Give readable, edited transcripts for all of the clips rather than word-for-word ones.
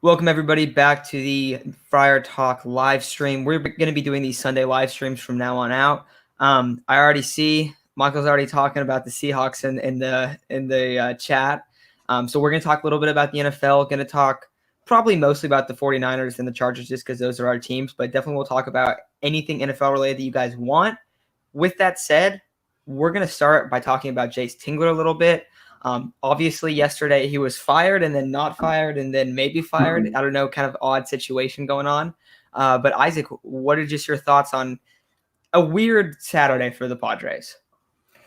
Welcome everybody back to the Friar Talk live stream. We're going to be doing these Sunday live streams from now on out. I already see Michael's already talking about the Seahawks in the chat. So we're going to talk a little bit about the NFL. Going to talk probably mostly about the 49ers and the Chargers just because those are our teams, but definitely we'll talk about anything NFL related that you guys want. With that said, we're going to start by talking about Jace Tingler a little bit. Obviously, yesterday he was fired and then not fired and then maybe fired. I don't know, kind of odd situation going on. But Isaac, what are just your thoughts on a weird Saturday for the Padres? I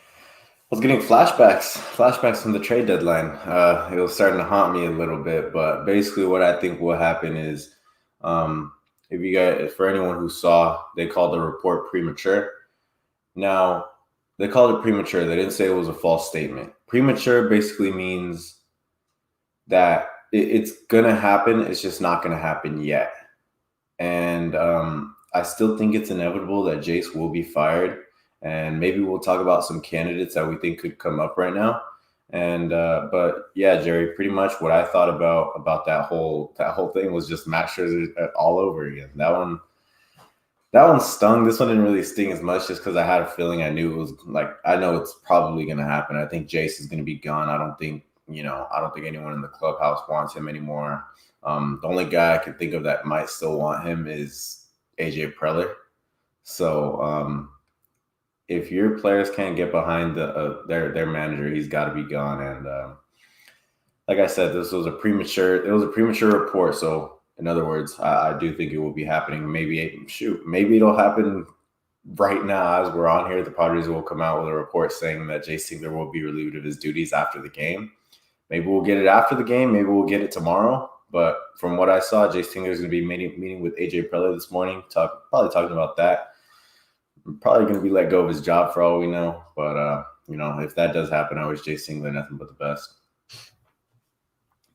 was getting flashbacks from the trade deadline. It was starting to haunt me a little bit, but basically what I think will happen is, for anyone who saw, they called the report premature. Now, they called it premature. They didn't say it was a false statement. Premature basically means that it's going to happen. It's just not going to happen yet. And I still think it's inevitable that Jace will be fired. And maybe we'll talk about some candidates that we think could come up right now. And but yeah, Jerry, pretty much what I thought about that whole thing was just Matt Scherzer all over again. That one stung. This one didn't really sting as much just because I had a feeling I knew it was I know it's probably going to happen. I think Jace is going to be gone. I don't think anyone in the clubhouse wants him anymore. The only guy I can think of that might still want him is AJ Preller. So if your players can't get behind their manager, he's got to be gone. And like I said, it was a premature report. So in other words, I do think it will be happening. Maybe it'll happen right now as we're on here. The Padres will come out with a report saying that Jace Tingler will be relieved of his duties after the game. Maybe we'll get it after the game. Maybe we'll get it tomorrow. But from what I saw, Jace Tingler is going to be meeting with AJ Preller this morning, probably talking about that. Probably going to be let go of his job for all we know. But, if that does happen, I wish Jace Tingler nothing but the best.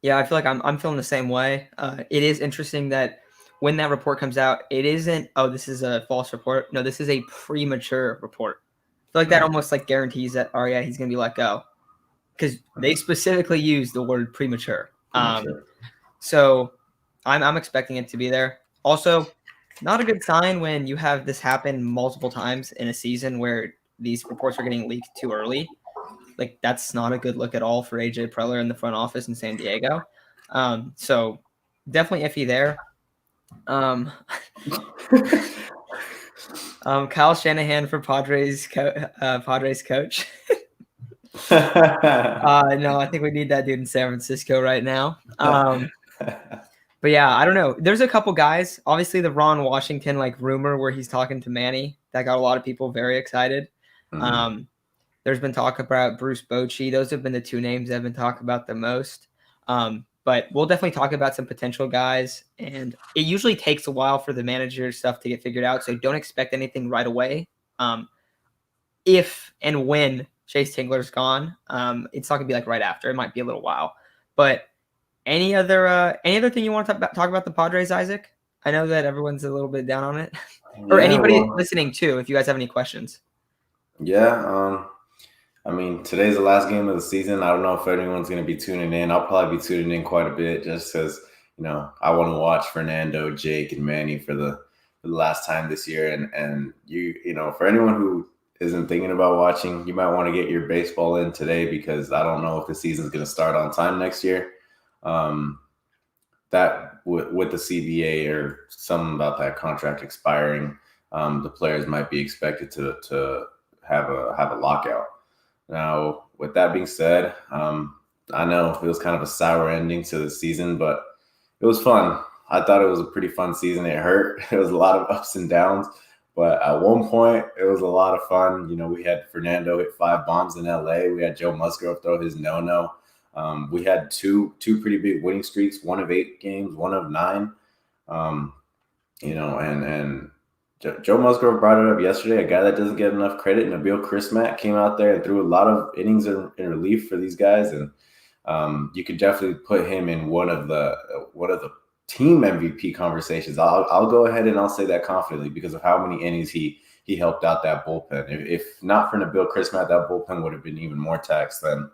Yeah, I feel like I'm feeling the same way. It is interesting that when that report comes out, it isn't, oh, this is a false report. No, this is a premature report. I feel like that almost guarantees that, oh, yeah, he's going to be let go. Because they specifically use the word premature. So I'm expecting it to be there. Also, not a good sign when you have this happen multiple times in a season where these reports are getting leaked too early. That's not a good look at all for AJ Preller in the front office in San Diego. So definitely iffy there. Kyle Shanahan for Padres coach. No, I think we need that dude in San Francisco right now. But yeah, I don't know. There's a couple guys. Obviously, the Ron Washington rumor where he's talking to Manny that got a lot of people very excited. Mm-hmm. There's been talk about Bruce Bochy. Those have been the two names that have been talked about the most. But we'll definitely talk about some potential guys. And it usually takes a while for the manager stuff to get figured out. So don't expect anything right away. If and when Jace Tingler's gone, it's not going to be right after. It might be a little while. But any other thing you want to talk about the Padres, Isaac? I know that everyone's a little bit down on it. Or anybody listening too, if you guys have any questions. Yeah, today's the last game of the season. I don't know if anyone's going to be tuning in. I'll probably be tuning in quite a bit just because, I want to watch Fernando, Jake, and Manny for the last time this year. And for anyone who isn't thinking about watching, you might want to get your baseball in today because I don't know if the season's going to start on time next year. That with the CBA or something about that contract expiring, the players might be expected to have a lockout. Now, with that being said, I know it was kind of a sour ending to the season, but it was fun. I thought it was a pretty fun season. It hurt. It was a lot of ups and downs, but at one point, it was a lot of fun. We had Fernando hit 5 bombs in LA. We had Joe Musgrove throw his no-no. We had two pretty big winning streaks, one of 8 games, one of 9. And Joe Musgrove brought it up yesterday, a guy that doesn't get enough credit. Nabil Chrismat came out there and threw a lot of innings in relief for these guys. And you could definitely put him in one of the team MVP conversations. I'll go ahead and I'll say that confidently because of how many innings he helped out that bullpen. If not for Nabil Chrismat, that bullpen would have been even more taxed than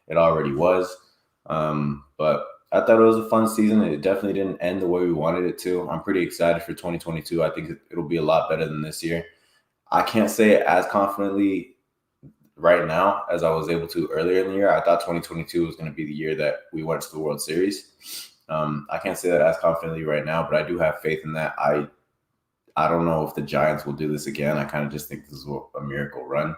it already was. But I thought it was a fun season. It definitely didn't end the way we wanted it to. I'm pretty excited for 2022. I think it'll be a lot better than this year. I can't say it as confidently right now as I was able to earlier in the year. I thought 2022 was going to be the year that we went to the World Series. I can't say that as confidently right now, but I do have faith in that. I don't know if the Giants will do this again. I kind of just think this is a miracle run.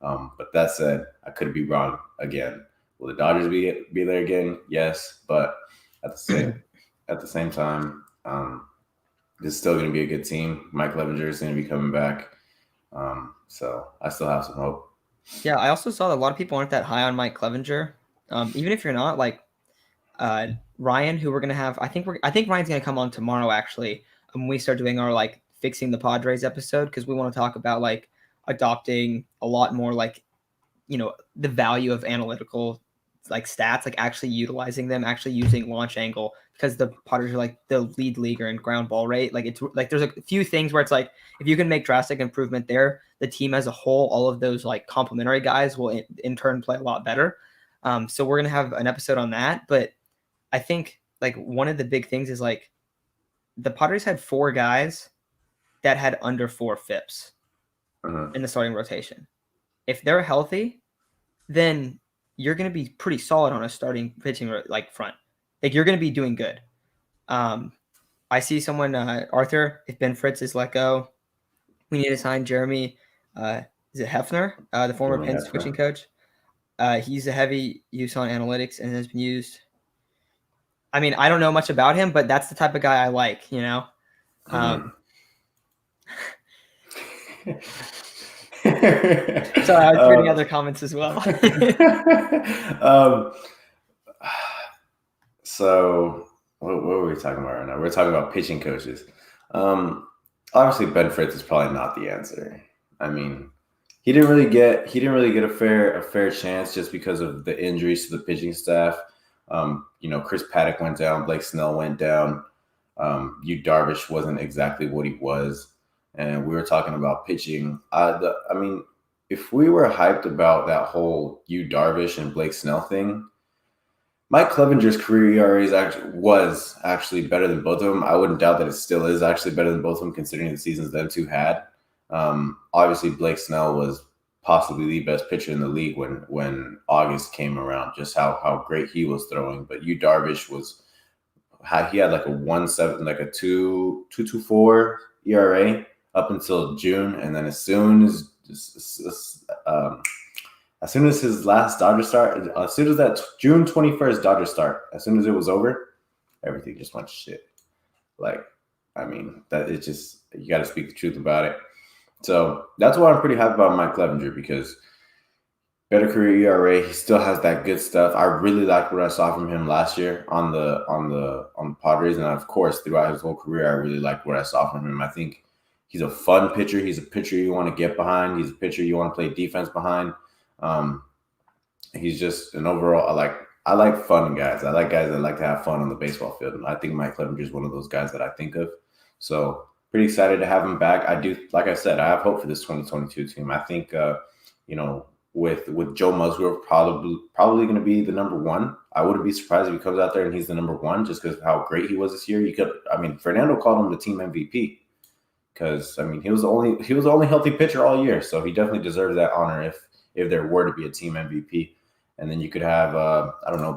But that said, I could be wrong again. Will the Dodgers be there again? Yes, but at the same time, this is still going to be a good team. Mike Clevenger is going to be coming back, so I still have some hope. Yeah, I also saw that a lot of people aren't that high on Mike Clevenger. Even if you're not, like Ryan, who we're gonna have, I think Ryan's gonna come on tomorrow actually, when we start doing our like fixing the Padres episode, because we want to talk about like adopting a lot more like, you know, the value of analytical like stats, like actually utilizing them, actually using launch angle, because the Padres are like the lead leaguer in ground ball rate. Like it's like there's a few things where it's like if you can make drastic improvement there, the team as a whole, all of those like complementary guys will in turn play a lot better. So we're gonna have an episode on that. But I think like one of the big things is like the Padres had 4 guys that had under 4 FIPS in the starting rotation. If they're healthy, then you're going to be pretty solid on a starting pitching like front. Like you're going to be doing good. I see someone, Arthur, if Ben Fritz is let go, we need to sign Jeremy. Is it Hefner, the former Penn switching coach? He's a heavy use on analytics and has been used. I mean, I don't know much about him, but that's the type of guy I like, you know? Sorry, I was reading other comments as well. So what were we talking about right now? We're talking about pitching coaches. Obviously Ben Fritz is probably not the answer. I mean, he didn't really get a fair chance just because of the injuries to the pitching staff. You know, Chris Paddock went down, Blake Snell went down. Yu Darvish wasn't exactly what he was. And we were talking about pitching. I mean, if we were hyped about that whole Yu Darvish and Blake Snell thing, Mike Clevenger's career ERA was actually better than both of them. I wouldn't doubt that it still is actually better than both of them, considering the seasons them two had. Obviously, Blake Snell was possibly the best pitcher in the league when August came around, just how great he was throwing. But Yu Darvish he had like a 1.7, like a 2.24 ERA up until June, and then as soon as his last Dodger start, as soon as that June 21st Dodger start, as soon as it was over, everything just went to shit. Like, I mean, that it's just, you got to speak the truth about it. So that's why I'm pretty happy about Mike Clevenger, because better career ERA, he still has that good stuff. I really liked what I saw from him last year on the Padres, and of course throughout his whole career, I really liked what I saw from him. I think he's a fun pitcher. He's a pitcher you want to get behind. He's a pitcher you want to play defense behind. He's just an overall. I like fun guys. I like guys that like to have fun on the baseball field, and I think Mike Clevenger is one of those guys that I think of. So pretty excited to have him back. I do, like I said, I have hope for this 2022 team. I think, you know, with Joe Musgrove probably going to be the number 1. I wouldn't be surprised if he comes out there and he's the number 1 just because of how great he was this year. Fernando called him the team MVP because, I mean, he was the only healthy pitcher all year, so he definitely deserves that honor if there were to be a team MVP. And then you could have,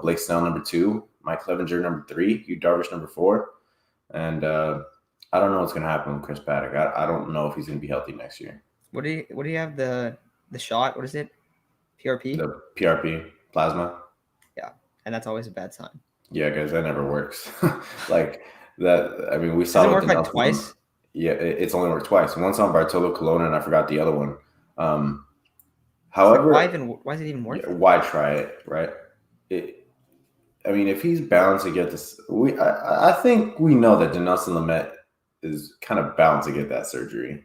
Blake Snell number 2, Mike Clevenger number 3, Yu Darvish number 4, and I don't know what's going to happen with Chris Paddock. I don't know if he's going to be healthy next year. What do you have the shot? What is it? PRP? The PRP, plasma. Yeah, and that's always a bad sign. Yeah, guys, that never works. Like that. I mean, we saw it work like twice. Yeah, it's only worked twice. Once on Bartolo Colon, and I forgot the other one. However, why is it even worth it? Why try it, right? I mean, if he's bound to get this, I think we know that Dinelson Lamet is kind of bound to get that surgery.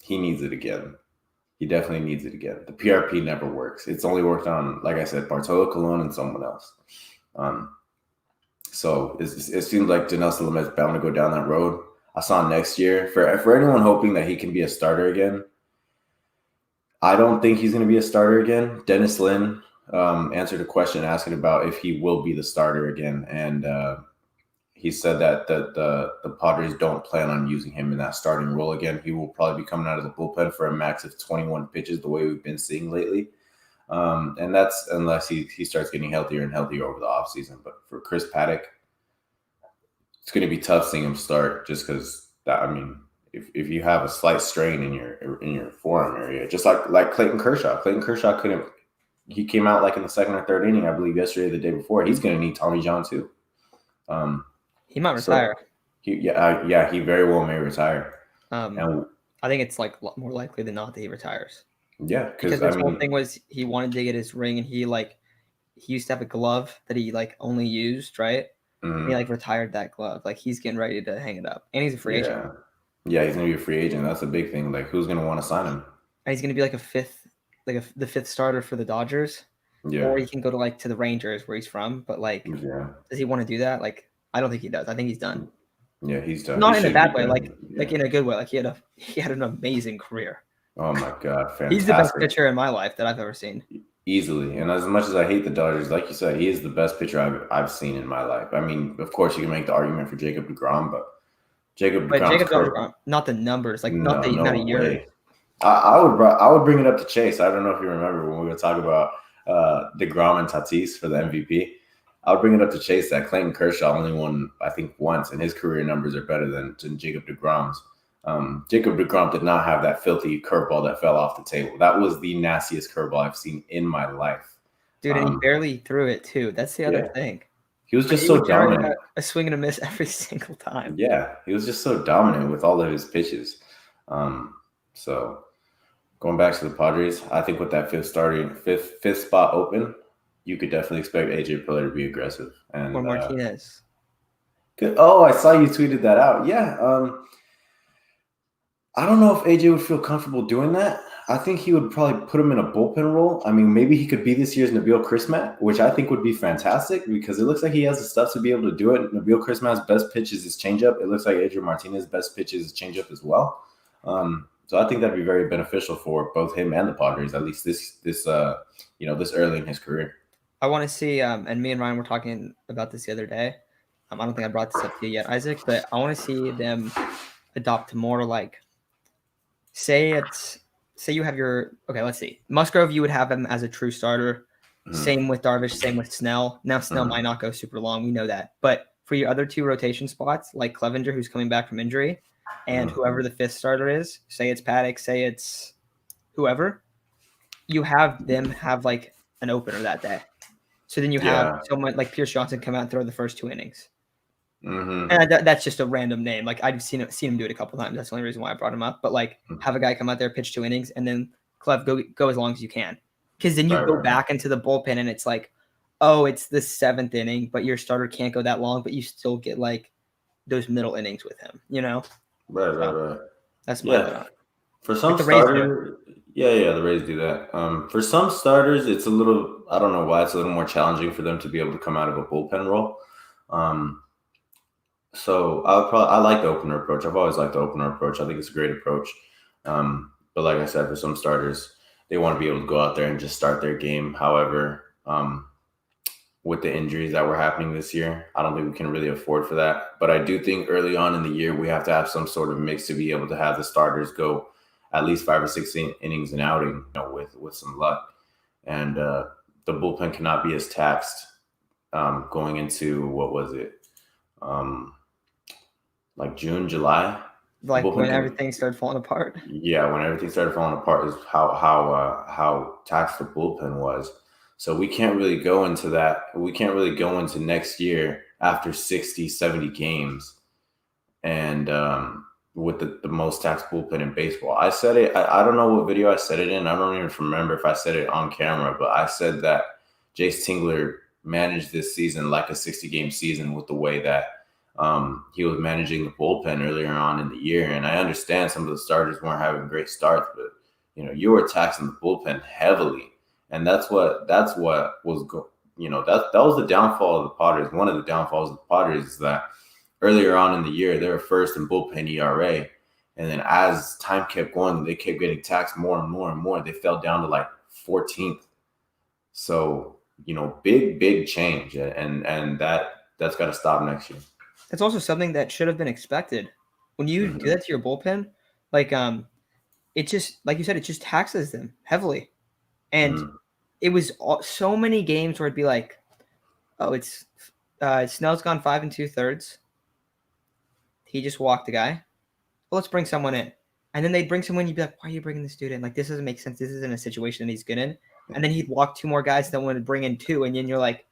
He needs it again. He definitely needs it again. The PRP never works. It's only worked on, like I said, Bartolo Colon and someone else. So it seems like Dinelson Lamet is bound to go down that road. I saw next year, for anyone hoping that he can be a starter again, I don't think he's going to be a starter again. Dennis Lin answered a question asking about if he will be the starter again, and he said that the Padres don't plan on using him in that starting role again. He will probably be coming out of the bullpen for a max of 21 pitches, the way we've been seeing lately. And that's unless he starts getting healthier and healthier over the offseason. But for Chris Paddock, it's going to be tough seeing him start just because if you have a slight strain in your forearm area, just like Clayton Kershaw. Clayton Kershaw couldn't. He came out like in the second or third inning, I believe, yesterday or the day before. He's going to need Tommy John too. He might retire. He very well may retire. And I think it's like more likely than not that he retires. Yeah, because his whole thing was he wanted to get his ring, and he used to have a glove that he only used, right? Mm-hmm. He retired that glove. He's getting ready to hang it up, and he's a free agent. Yeah, he's gonna be a free agent. That's a big thing. Who's gonna want to sign him? And he's gonna be the fifth starter for the Dodgers. Yeah. Or he can go to the Rangers where he's from. But does he want to do that? I don't think he does. I think he's done. Yeah, he's done. Not in a bad way, in a good way. He had an amazing career. Oh my God, fantastic. He's the best pitcher in my life that I've ever seen. Easily. And as much as I hate the Dodgers, like you said, he is the best pitcher I've seen in my life. I mean, of course, you can make the argument for Jacob deGrom, but Jacob deGrom, not the numbers, not a year. I would bring it up to Chase. I don't know if you remember when we would talk about deGrom and Tatis for the MVP. I would bring it up to Chase that Clayton Kershaw only won, I think, once, and his career numbers are better than Jacob deGrom's. Jacob deGrom did not have that filthy curveball that fell off the table. That was the nastiest curveball I've seen in my life. Dude, and he barely threw it too. That's the other thing. He was just so dominant. A swing and a miss every single time. Yeah, he was just so dominant with all of his pitches. So going back to the Padres, I think with that fifth spot open, you could definitely expect AJ Preller to be aggressive. And or Martinez. Good. Oh, I saw you tweeted that out. Yeah. I don't know if AJ would feel comfortable doing that. I think he would probably put him in a bullpen role. I mean, maybe he could be this year's Nabil Crismatt, which I think would be fantastic because it looks like he has the stuff to be able to do it. Nabil Crismatt's best pitch is his changeup. It looks like Adrian Martinez's best pitch is his changeup as well. So I think that'd be very beneficial for both him and the Padres, at least this early in his career. I want to see, and me and Ryan were talking about this the other day. I don't think I brought this up to you yet, Isaac, but I want to see them adopt more say you have let's see. Musgrove, you would have him as a true starter. Mm-hmm. Same with Darvish, same with Snell. Now Snell might not go super long. We know that. But for your other two rotation spots, like Clevenger, who's coming back from injury, and whoever the fifth starter is, say it's Paddock, say it's whoever, you have them have an opener that day. So then you have someone like Pierce Johnson come out and throw the first 2 innings. Mm-hmm. And that's just a random name. I've seen him do it a couple times. That's the only reason why I brought him up. But have a guy come out there, pitch 2 innings, and then Clev go as long as you can. Because then you go back into the bullpen, and it's it's the 7th inning, but your starter can't go that long, but you still get those middle innings with him. Right. That's my thought. For some starters, the Rays do that. For some starters, it's a little. I don't know why it's a little more challenging for them to be able to come out of a bullpen role. So I like the opener approach. I've always liked the opener approach. I think it's a great approach. But like I said, for some starters, they want to be able to go out there and just start their game. However, with the injuries that were happening this year, I don't think we can really afford for that. But I do think early on in the year, we have to have some sort of mix to be able to have the starters go at least 5 or 6 innings and outing, with some luck. And the bullpen cannot be as taxed going into, what was it? June, July, when everything started falling apart. Yeah, when everything started falling apart is how taxed the bullpen was. So we can't really go into that. We can't really go into next year after 60, 70 games, and with the most taxed bullpen in baseball. I said it. I don't know what video I said it in. I don't even remember if I said it on camera, but I said that Jace Tingler managed this season like a 60-game season with the way that he was managing the bullpen earlier on in the year. And I understand some of the starters weren't having great starts, but you were taxing the bullpen heavily, and that was that was the downfall of the Padres. One of the downfalls of the Padres is that earlier on in the year they were first in bullpen ERA, and then as time kept going, they kept getting taxed more and more and more. They fell down to 14th So, big change, and that's got to stop next year. It's also something that should have been expected. When you do that to your bullpen, like it just, like you said, it just taxes them heavily. And it was so many games where it'd be like, oh, it's Snell's gone 5 2/3. He just walked the guy. Well, let's bring someone in. And then they'd bring someone, you'd be like, why are you bringing this dude in? Like, this doesn't make sense. This isn't a situation that he's good in. And then he'd walk 2 more guys, then would bring in 2, and then you're like,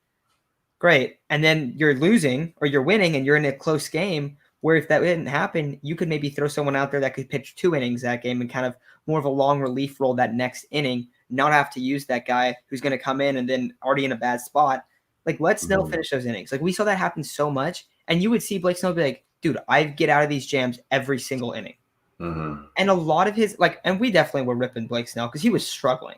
great. And then you're losing or you're winning and you're in a close game where if that didn't happen, you could maybe throw someone out there that could pitch 2 innings that game and kind of more of a long relief role that next inning, not have to use that guy who's going to come in and then already in a bad spot. Like, let Snell finish those innings. Like, we saw that happen so much. And you would see Blake Snell be like, dude, I get out of these jams every single inning. And a lot of his, like, and we definitely were ripping Blake Snell because he was struggling.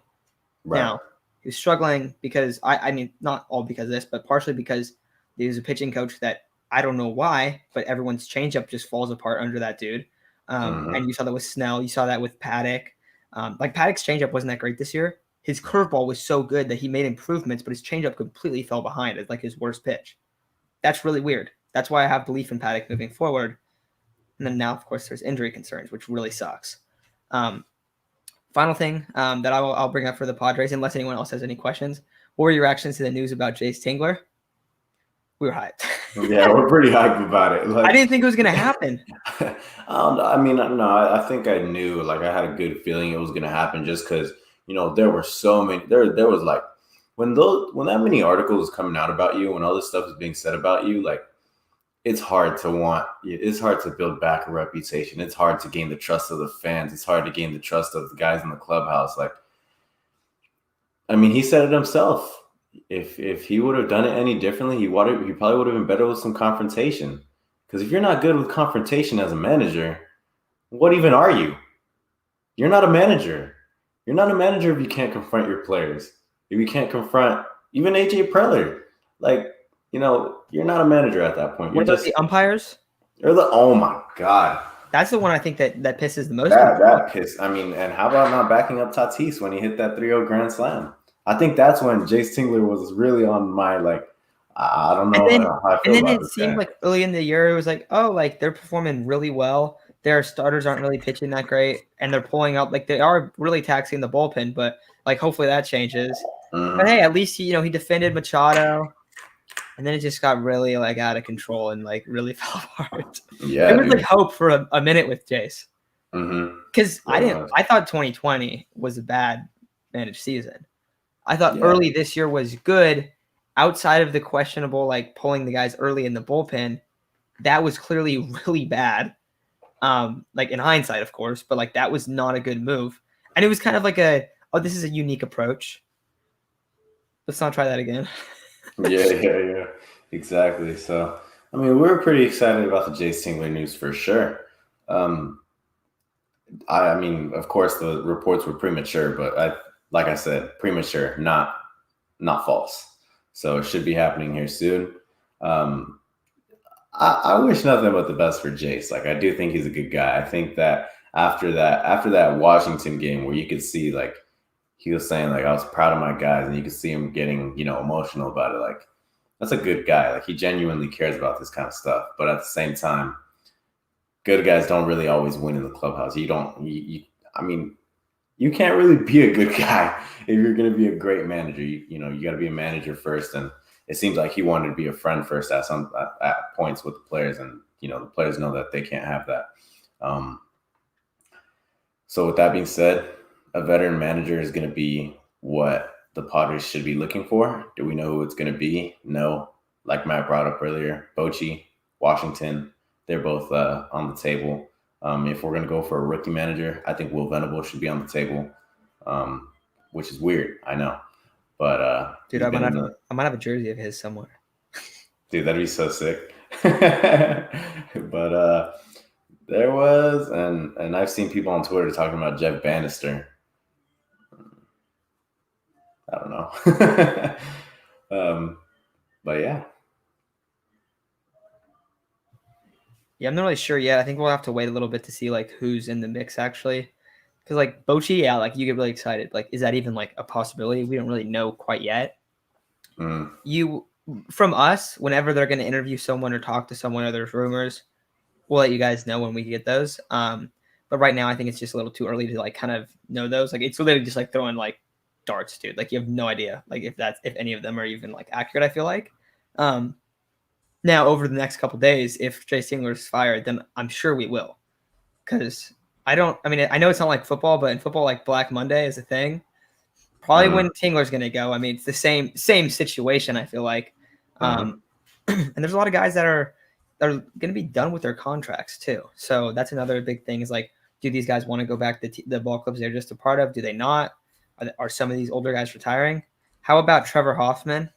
Right. Now, he was struggling because, I mean, not all because of this, but partially because he was a pitching coach that I don't know why, but everyone's changeup just falls apart under that dude. And you saw that with Snell. You saw that with Paddock. Like, Paddock's changeup wasn't that great this year. His curveball was so good that he made improvements, but his changeup completely fell behind. It's like his worst pitch. That's really weird. That's why I have belief in Paddock moving forward. And then now, of course, there's injury concerns, which really sucks. Final thing that I'll bring up for the Padres, unless anyone else has any questions. What were your reactions to the news about Jace Tingler? We were hyped. Yeah, we're pretty hyped about it. Like, I didn't think it was going to happen. I mean, no, I think I knew. Like, I had a good feeling it was going to happen just because, there were so many. There was like when that many articles coming out about you, when all this stuff is being said about you, like, it's hard to build back a reputation. It's hard to gain the trust of the fans. It's hard to gain the trust of the guys in the clubhouse. Like, I mean, he said it himself. If he would have done it any differently, he probably would have been better with some confrontation. Because if you're not good with confrontation as a manager, what even are you? You're not a manager. You're not a manager if you can't confront your players. If you can't confront even AJ Preller. Like, you're not a manager at that point. What about the umpires? Oh my God. That's the one I think that pisses the most. That piss. I mean, and how about not backing up Tatis when he hit that 3-0 grand slam? I think that's when Jace Tingler was really on my, like, I don't know how I feel. And then it seemed like early in the year, it was like, oh, like, they're performing really well. Their starters aren't really pitching that great. And they're pulling out, like, they are really taxing the bullpen. But, like, hopefully that changes. But, hey, at least, he defended Machado. And then it just got really, like, out of control and, like, really fell apart. Yeah, there was, like, hope for a minute with Jace. Because I thought 2020 was a bad managed season. I thought early this year was good. Outside of the questionable, like, pulling the guys early in the bullpen, that was clearly really bad. Like, in hindsight, of course. But, like, that was not a good move. And it was kind of like this is a unique approach. Let's not try that again. Yeah, exactly. So, I mean, we're pretty excited about the Jace Tingler news for sure. I mean, of course, the reports were premature, but like I said, premature, not false. So it should be happening here soon. I wish nothing but the best for Jace. Like, I do think he's a good guy. I think that after that Washington game where you could see, like, he was saying, like, I was proud of my guys, and you could see him getting, emotional about it. Like, that's a good guy. Like, he genuinely cares about this kind of stuff. But at the same time, good guys don't really always win in the clubhouse. I mean, you can't really be a good guy if you're going to be a great manager. You got to be a manager first. And it seems like he wanted to be a friend first at points with the players. And, the players know that they can't have that. So with that being said, a veteran manager is going to be what the Padres should be looking for. Do we know who it's going to be? No. Like Matt brought up earlier, Bochy, Washington, they're both on the table. If we're going to go for a rookie manager, I think Will Venable should be on the table, which is weird. I know. But dude, I might have a jersey of his somewhere. Dude, that'd be so sick. But there was, and I've seen people on Twitter talking about Jeff Bannister. I don't know. But yeah. Yeah, I'm not really sure yet. I think we'll have to wait a little bit to see, like, who's in the mix, actually. Because like Bochy, yeah, like you get really excited. Like, is that even like a possibility? We don't really know quite yet. You from us, whenever they're going to interview someone or talk to someone or there's rumors, we'll let you guys know when we get those. But right now, I think it's just a little too early to like kind of know those. Like, it's literally just like throwing like darts, dude. Like, you have no idea like if any of them are even like accurate. I feel like. Now over the next couple days, if Jay Tingler is fired, then I'm sure we will. Because I mean, I know it's not like football, but in football, like Black Monday is a thing. Probably when Tingler's going to go. I mean, it's the same situation, I feel like. And there's a lot of guys that are going to be done with their contracts too. So that's another big thing is like, do these guys want to go back to the ball clubs they're just a part of? Do they not? Are some of these older guys retiring? How about Trevor Hoffman?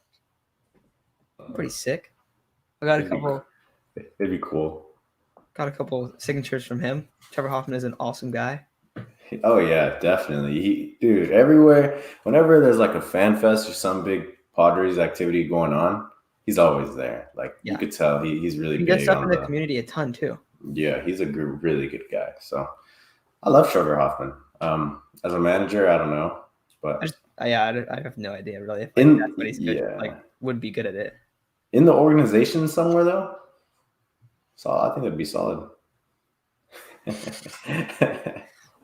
Pretty sick. I got a couple. It'd be cool. Got a couple signatures from him. Trevor Hoffman is an awesome guy. Oh yeah, definitely. Dude, everywhere, whenever there's like a fan fest or some big Padres activity going on, he's always there. Like you could tell he's really big. He does stuff in the community a ton too. Yeah, he's a really good guy. So I love Trevor Hoffman. As a manager, I don't know, but I have no idea really. If that's what he's good, would be good at it. In the organization somewhere though, so I think it'd be solid.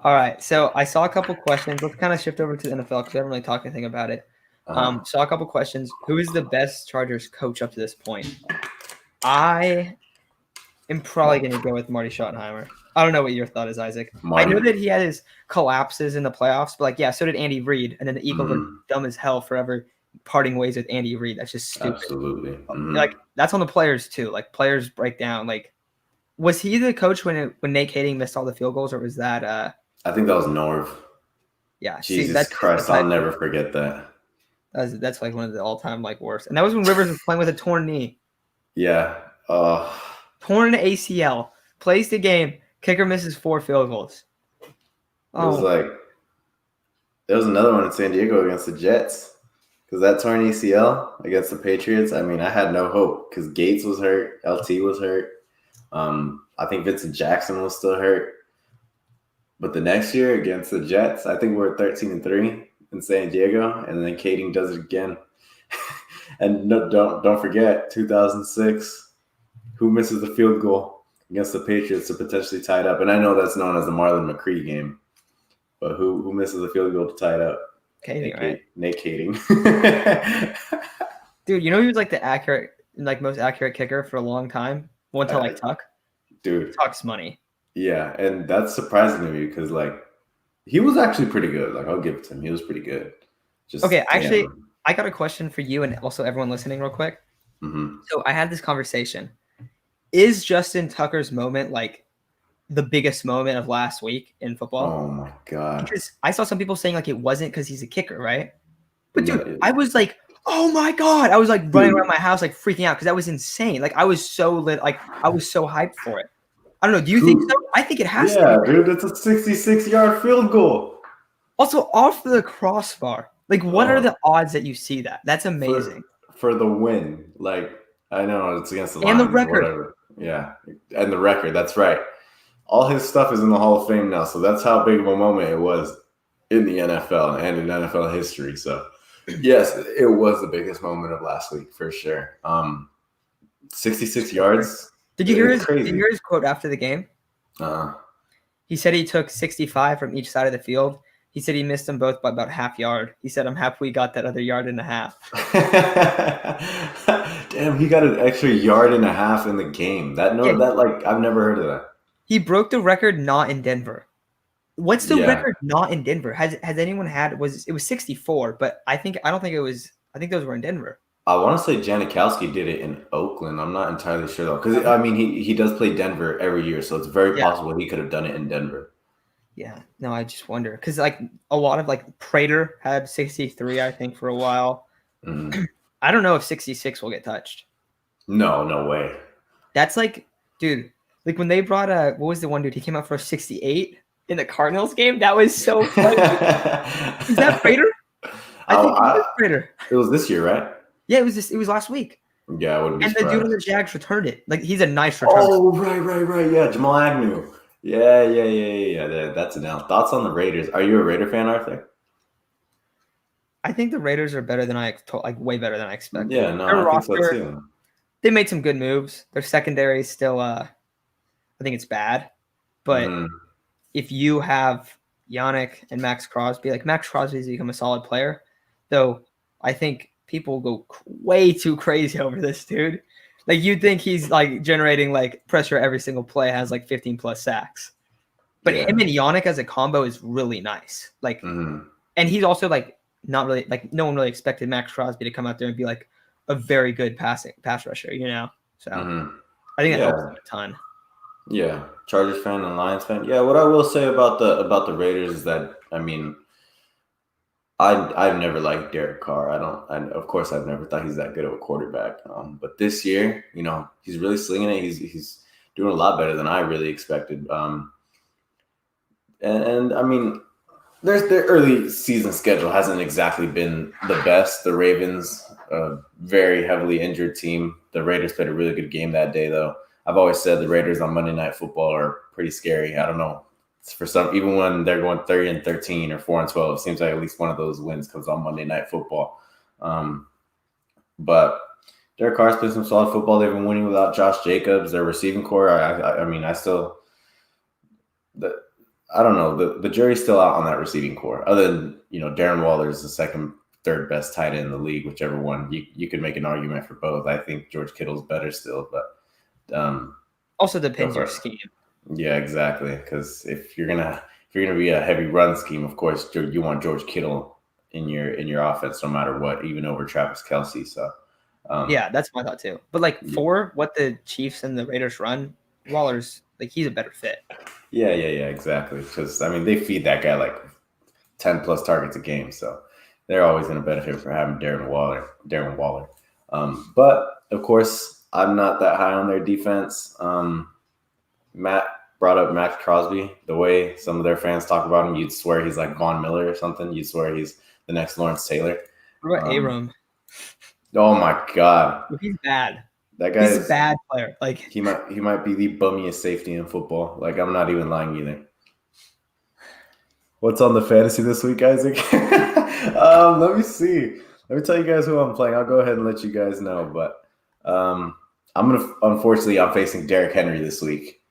All right, so I saw a couple questions. Let's kind of shift over to the NFL because we haven't really talked anything about it. Saw a couple questions. Who is the best Chargers coach up to this point? I am probably going to go with Marty Schottenheimer. I don't know what your thought is, Isaac. I know that he had his collapses in the playoffs, but so did Andy Reid, and then the Eagles are dumb as hell forever parting ways with Andy Reid. That's just stupid. Absolutely. Like that's on the players too. Like players break down. Like, was he the coach when Nate Kading missed all the field goals, or was that? I think that was Norv. Yeah. Jesus Christ, I'll never forget that. That's like one of the all-time like worst. And that was when Rivers was playing with a torn knee. Yeah. Torn ACL. Plays the game. Kicker misses 4 field goals. It was there was another one in San Diego against the Jets. Because that torn ACL against the Patriots, I mean, I had no hope because Gates was hurt. LT was hurt. I think Vincent Jackson was still hurt. But the next year against the Jets, I think we're 13-3 in San Diego, and then Kading does it again. And don't forget, 2006, who misses the field goal against the Patriots to potentially tie it up? And I know that's known as the Marlon McCree game, but who misses the field goal to tie it up? Kading, right? Nate Kading. Dude, he was like the most accurate kicker for a long time. One to Tuck. Dude, Tuck's money. Yeah, and that's surprising to me because he was actually pretty good. I'll give it to him. He was pretty good. Actually, I got a question for you and also everyone listening real quick. So I had this conversation. Is Justin Tucker's moment the biggest moment of last week in football? Oh my God. Because I saw some people saying it wasn't because he's a kicker, right? But dude, I was like, oh my God. I was running around my house freaking out because that was insane. I was so lit. I was so hyped for it. I don't know. Do you think so? I think it has to. Yeah, dude, it's a 66-yard field goal. Also, off the crossbar. What are the odds that you see that? That's amazing. For the win. I know it's against the Lions. And the record. Whatever. Yeah, and the record. That's right. All his stuff is in the Hall of Fame now, so that's how big of a moment it was in the NFL and in NFL history. So, yes, it was the biggest moment of last week for sure. 66 yards. Did you hear his quote after the game? He said he took 65 from each side of the field. He said he missed them both by about half yard. He said, I'm happy we got that other yard and a half. Damn, he got an extra yard and a half in the game. I've never heard of that. He broke the record not in Denver. What's the record not in Denver? Has anyone had it was 64, but I don't think it was. I think those were in Denver. I want to say Janikowski did it in Oakland. I'm not entirely sure though, because I mean he does play Denver every year, so it's very possible he could have done it in Denver. Yeah, no, I just wonder because a lot of Prater had 63, I think, for a while. I don't know if 66 will get touched. No way. That's dude, when they brought what was the one dude? He came out for 68 in the Cardinals game. That was so funny. Is that Prater? I think it was Prater. It was this year, right? Yeah, it was last week. Yeah, I wouldn't be surprised. The dude on the Jags returned it. He's a nice returner. Oh, right. Yeah, Jamal Agnew. Yeah. That's an L. Thoughts on the Raiders? Are you a Raider fan, Arthur? I think the Raiders are better than like way better than I expected. Yeah, no, Their I think so roster, too. they made some good moves. Their secondary is still, I think it's bad. But Hmm. if you have Yannick and Max Crosby, like Max Crosby's become a solid player, though I think people go way too crazy over this dude. Like you'd think he's like generating like pressure every single play, has like 15 plus sacks. But Yeah. him and Yannick as a combo is really nice. Like, Hmm. and he's also like not really like no one really expected Max Crosby to come out there and be like a very good pass rusher, you know. So Hmm. I think that helps Yeah. them a ton. Yeah. Chargers fan and Lions fan. Yeah. What I will say about the Raiders is that I've never liked Derek Carr. Of course I've never thought he's that good of a quarterback. But this year, he's really slinging it. He's doing a lot better than I really expected. And I mean, their early season schedule hasn't exactly been the best. The Ravens, a very heavily injured team. The Raiders played a really good game that day, though. I've always said the Raiders on Monday Night Football are pretty scary. I don't know. For some, even when they're going 30-13 or 4-12, it seems like at least one of those wins comes on Monday Night Football. But Derek Carr's played some solid football. They've been winning without Josh Jacobs. Their receiving core, I mean, the I don't know. The jury's still out on that receiving core. Other than Darren Waller is the second, third best tight end in the league, whichever one. You could make an argument for both. I think George Kittle's better still, but Also depends your scheme. yeah, exactly. Because if you're gonna be a heavy run scheme, of course you want George Kittle in your offense no matter what, even over Travis Kelce. So yeah, that's my thought too. But like for what the Chiefs and the Raiders run, Waller's like he's a better fit. Yeah, exactly. Because I mean, they feed that guy like 10 plus targets a game, so they're always going to benefit from having Darren Waller. But of course, I'm not that high on their defense. Matt brought up Max Crosby. The way some of their fans talk about him, you'd swear he's like Von Miller or something. You'd swear he's the next Lawrence Taylor. What about Aram? Oh my God, He's bad. that guy He's is a bad player. Like he might be the bummiest safety in football. Like I'm not even lying either. What's on the fantasy this week, Isaac? Let me see. Let me tell you guys who I'm playing. I'll go ahead and let you guys know. But unfortunately, I'm facing Derrick Henry this week.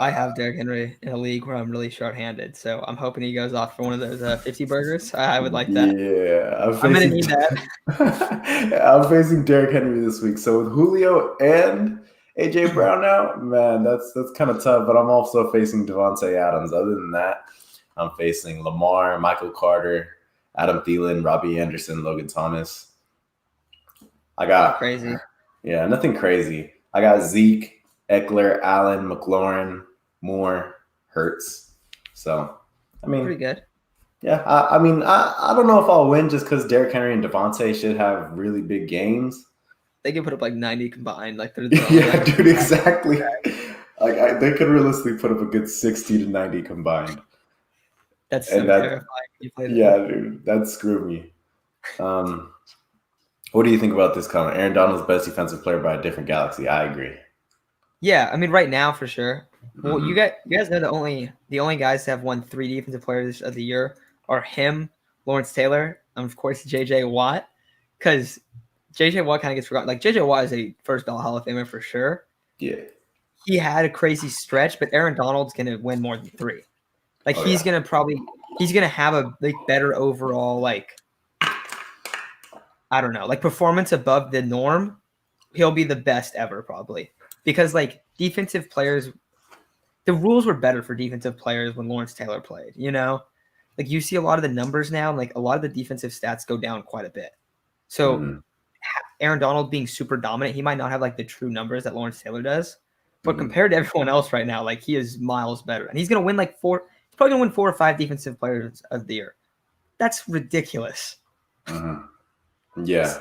I have Derrick Henry in a league where I'm really short-handed, so I'm hoping he goes off for one of those 50 burgers. I would like that. Yeah, I'm gonna need that. I'm facing Derrick Henry this week. So with Julio and AJ Brown now, man, that's kind of tough. But I'm also facing Devontae Adams. Other than that, I'm facing Lamar, Michael Carter, Adam Thielen, Robbie Anderson, Logan Thomas. I got crazy. Yeah, nothing crazy. I got Zeke, Eckler, Allen, McLaurin, Moore, Hurts. So, I mean, pretty good. Yeah, I mean, I don't know if I'll win just because Derrick Henry and Devontae should have really big games. They can put up like 90 combined. Like they're yeah, dude, exactly. Like they could realistically put up a good 60 to 90 combined. That's so terrifying. Yeah, dude, that screwed me. What do you think about this comment? Aaron Donald's best defensive player by a different galaxy. I agree. Yeah, I mean, right now for sure. Well, you guys know the only guys to have won 3 defensive players of the year are him, Lawrence Taylor, and of course JJ Watt. Because JJ Watt kind of gets forgotten. Like JJ Watt is a first ballot Hall of Famer for sure. Yeah. He had a crazy stretch, but Aaron Donald's gonna win more than 3. Like he's gonna have a like better overall like I don't know, like performance above the norm. He'll be the best ever probably. Because like defensive players, the rules were better for defensive players when Lawrence Taylor played, you know? Like you see a lot of the numbers now, and like a lot of the defensive stats go down quite a bit. So Aaron Donald being super dominant, he might not have like the true numbers that Lawrence Taylor does. But compared to everyone else right now, like he is miles better. And he's gonna win like 4 or 5 defensive players of the year. That's ridiculous. Yeah.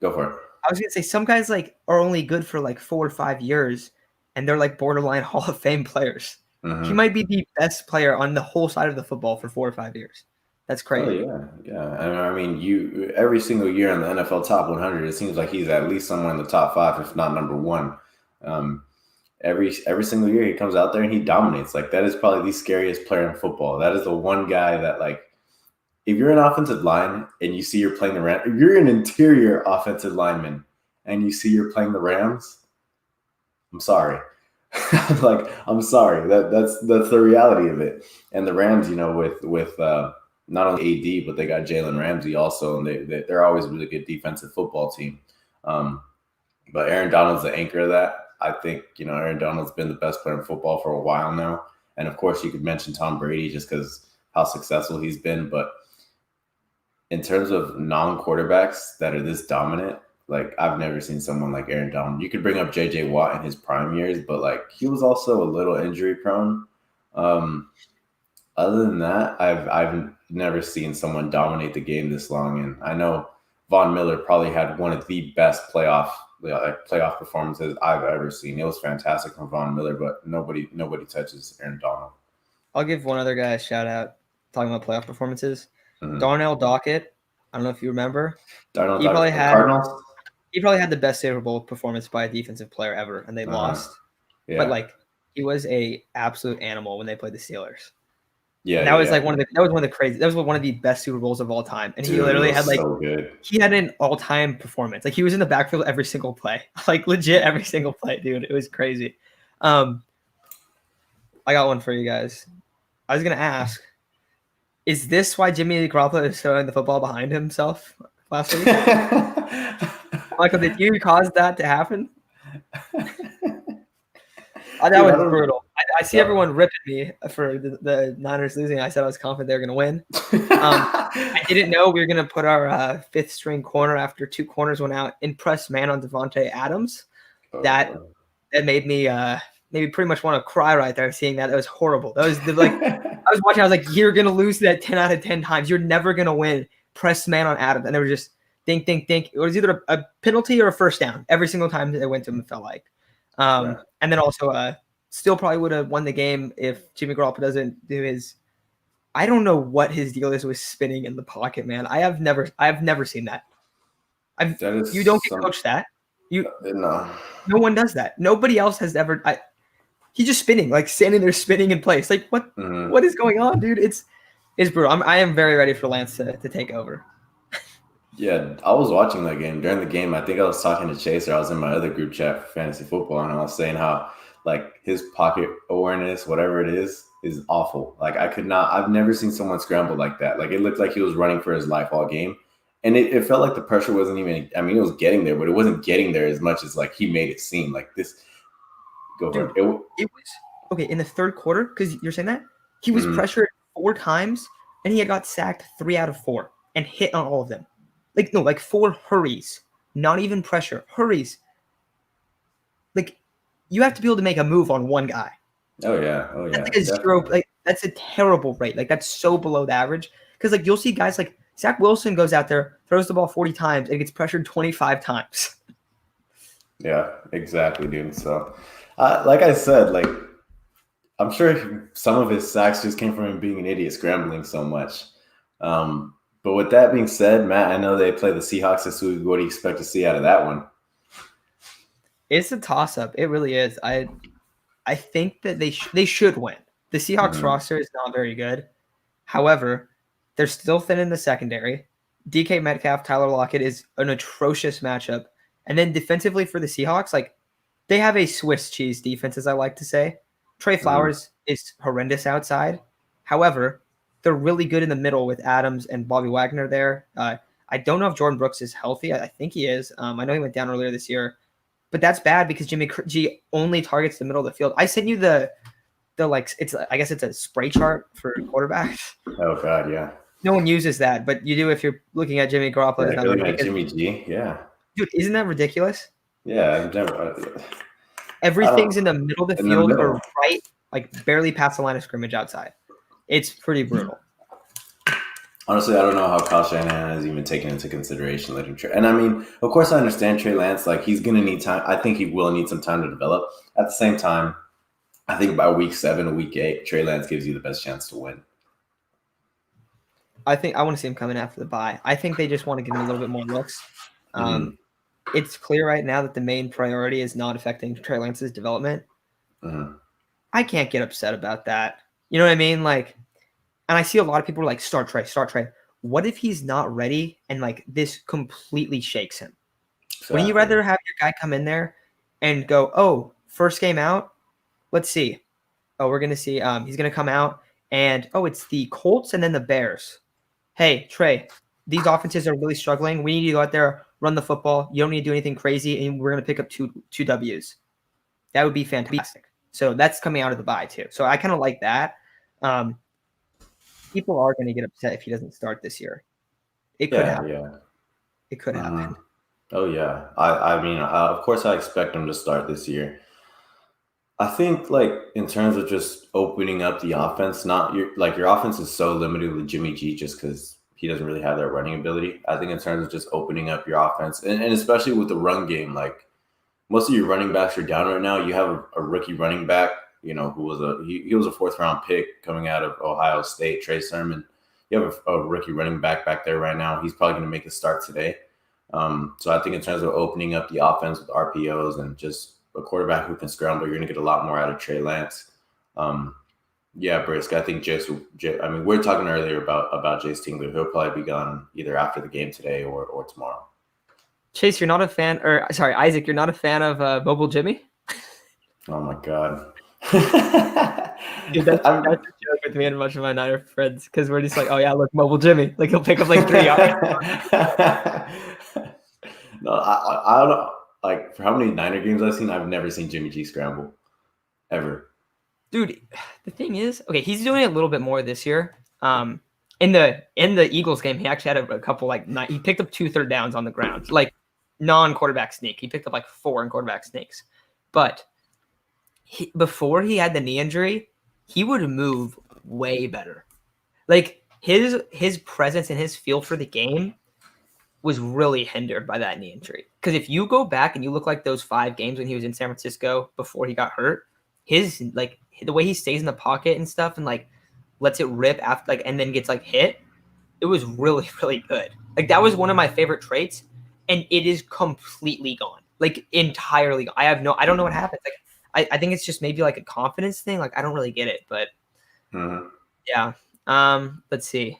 Go for it. I was gonna say some guys like are only good for like 4 or 5 years, and they're like borderline Hall of Fame players. He might be the best player on the whole side of the football for 4 or 5 years. That's crazy. Oh, yeah. I mean, you every single year in the NFL top 100, it seems like he's at least somewhere in the top 5, if not number 1. every single year he comes out there and he dominates. Like, that is probably the scariest player in football. That is the one guy that, like, if you're an offensive line and you see you're playing the Rams, if you're an interior offensive lineman and you see you're playing the Rams, I'm sorry. I'm sorry. That's the reality of it. And the Rams, with not only AD, but they got Jalen Ramsey also, and they're always a really good defensive football team. But Aaron Donald's the anchor of that. I think, Aaron Donald's been the best player in football for a while now. And of course, you could mention Tom Brady just because how successful he's been. But in terms of non-quarterbacks that are this dominant, like, I've never seen someone like Aaron Donald. You could bring up J.J. Watt in his prime years, but, like, he was also a little injury prone. Other than that, I've never seen someone dominate the game this long. And I know Von Miller probably had one of the best playoff performances I've ever seen. It was fantastic from Von Miller, but nobody touches Aaron Donald. I'll give one other guy a shout out talking about playoff performances. Mm-hmm. Darnell Dockett. I don't know if you remember. He probably had the best Super Bowl performance by a defensive player ever, and they lost. Yeah. But, like, he was a absolute animal when they played the Steelers. Yeah, and that was one of the best Super Bowls of all time. And he literally had he had an all-time performance. Like, he was in the backfield every single play, like, legit every single play, dude. It was crazy. I got one for you guys. I was gonna ask, is this why Jimmy Garoppolo is throwing the football behind himself last week? Michael, did you cause that to happen? That was brutal. I see everyone ripping me for the Niners losing. I said I was confident they were going to win. I didn't know we were going to put our fifth string corner after two corners went out in press man on Devontae Adams. That made me maybe pretty much want to cry right there seeing that. That was horrible. That was I was watching. I was like, you're going to lose that 10 out of 10 times. You're never going to win press man on Adams. And they were just think. It was either a penalty or a first down every single time they went to him, it felt like. And then also still probably would have won the game if Jimmy Garoppolo doesn't do his – I don't know what his deal is with spinning in the pocket, man. I've never seen that. You don't get coached that. No one does that. Nobody else has ever he's just spinning, like standing there spinning in place. Like, what is going on, dude? It's brutal. I am very ready for Lance to take over. Yeah, I was watching that game. During the game, I think I was talking to Chase, or I was in my other group chat for fantasy football, and I was saying how, like, his pocket awareness, whatever it is awful. Like, I've never seen someone scramble like that. Like, it looked like he was running for his life all game. And it felt like the pressure wasn't even, I mean, it was getting there, but it wasn't getting there as much as, like, he made it seem like this. Go for it. It was, okay, in the third quarter, because you're saying that, he was pressured 4 times, and he had got sacked 3 out of 4 and hit on all of them. Like 4 hurries, not even pressure, hurries. Like, you have to be able to make a move on one guy. Oh yeah. That's like a zero. Like, that's a terrible rate. Like, that's so below the average. Because, like, you'll see guys like Zach Wilson goes out there, throws the ball 40 times, and gets pressured 25 times. Yeah, exactly, dude. So, like I said, like, I'm sure some of his sacks just came from him being an idiot scrambling so much. But with that being said, Matt, I know they play the Seahawks this week. What do you expect to see out of that one? It's a toss-up. It really is. I think that they should win. The Seahawks roster is not very good. However, they're still thin in the secondary. DK Metcalf, Tyler Lockett is an atrocious matchup. And then defensively for the Seahawks, like, they have a Swiss cheese defense, as I like to say. Trey Flowers is horrendous outside. However, they're really good in the middle with Adams and Bobby Wagner there. I don't know if Jordan Brooks is healthy. I think he is. I know he went down earlier this year. But that's bad because Jimmy G only targets the middle of the field. I sent you the I guess it's a spray chart for quarterbacks. Oh God, yeah. No one uses that, but you do if you're looking at Jimmy Garoppolo. Yeah, looking at Jimmy G, yeah. Dude, isn't that ridiculous? Yeah, I've never. Everything's in the middle of the field or right, like barely past the line of scrimmage outside. It's pretty brutal. Honestly, I don't know how Kyle Shanahan has even taken into consideration letting Trey. And I mean, of course, I understand Trey Lance. Like, he's going to need time. I think he will need some time to develop. At the same time, I think by week 7 or week 8, Trey Lance gives you the best chance to win. I think I want to see him coming after the bye. I think they just want to give him a little bit more looks. It's clear right now that the main priority is not affecting Trey Lance's development. I can't get upset about that. You know what I mean? Like, and I see a lot of people are like, start Trey. What if he's not ready and like this completely shakes him? Exactly. Wouldn't you rather have your guy come in there and go, oh, first game out? Let's see. Oh, we're going to see. He's going to come out and, oh, it's the Colts and then the Bears. Hey, Trey, these offenses are really struggling. We need to go out there, run the football. You don't need to do anything crazy, and we're going to pick up two W's. That would be fantastic. So that's coming out of the bye too. So I kind of like that. People are going to get upset if he doesn't start this year. It could happen. Yeah. It could happen. Oh yeah. I mean, of course, I expect him to start this year. I think, like, in terms of just opening up the offense, your offense is so limited with Jimmy G just because he doesn't really have that running ability. I think in terms of just opening up your offense, and especially with the run game, like most of your running backs are down right now. You have a rookie running back, who was he was a 4th-round pick coming out of Ohio State, Trey Sermon. You have a rookie running back there right now. He's probably going to make a start today. So I think in terms of opening up the offense with RPOs and just a quarterback who can scramble, you're going to get a lot more out of Trey Lance. Yeah, Brisk, I think I mean, we were talking earlier about Jace Tingler. He'll probably be gone either after the game today or tomorrow. Chase, you're not a fan, or sorry, Isaac, you're not a fan of Mobile Jimmy? Oh my God. Dude, that's a joke with me and a bunch of my Niner friends because we're just like, oh yeah, look, Mobile Jimmy. Like he'll pick up like 3 yards. No, I don't know. Like, for how many Niner games I've seen, I've never seen Jimmy G scramble. Ever. Dude, the thing is, okay, he's doing it a little bit more this year. In the Eagles game, he actually had a couple he picked up 2 third downs on the ground, like non-quarterback sneak. He picked up like 4 in quarterback sneaks. But before he had the knee injury, he would move way better. Like his presence and his feel for the game was really hindered by that knee injury. Because if you go back and you look like those 5 games when he was in San Francisco before he got hurt, his like the way he stays in the pocket and stuff and like lets it rip after and then gets like hit, it was really, really good. Like that was one of my favorite traits, and it is completely gone. Like entirely gone. I don't know what happens. Like I think it's just maybe like a confidence thing. Like I don't really get it, but yeah. Let's see.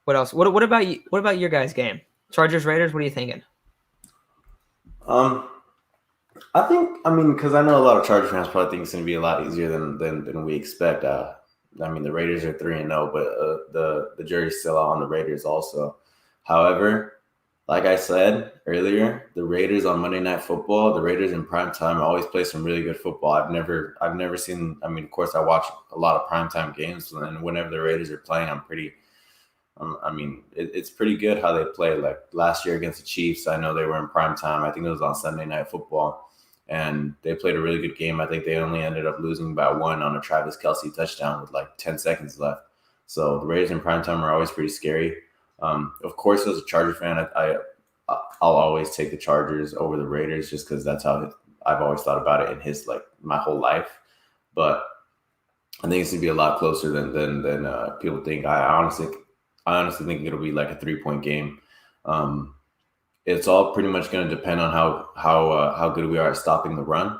What else? What about you? What about your guys' game? Chargers Raiders. What are you thinking? I think, because I know a lot of Chargers fans probably think it's going to be a lot easier than we expect. The Raiders are 3-0, but the jury's still out on the Raiders also. However, like I said earlier, the Raiders on Monday Night Football, the Raiders in prime time always play some really good football. I've never seen. Of course, I watch a lot of primetime games, and whenever the Raiders are playing, it's pretty good how they play. Like last year against the Chiefs, I know they were in prime time. I think it was on Sunday Night Football, and they played a really good game. I think they only ended up losing by 1 on a Travis Kelce touchdown with like 10 seconds left. So the Raiders in prime time are always pretty scary. Of course, as a Charger fan, I'll always take the Chargers over the Raiders just because that's how I've always thought about it in my whole life. But I think it's going to be a lot closer than people think. I honestly think it'll be like a 3-point game. It's all pretty much going to depend on how good we are at stopping the run.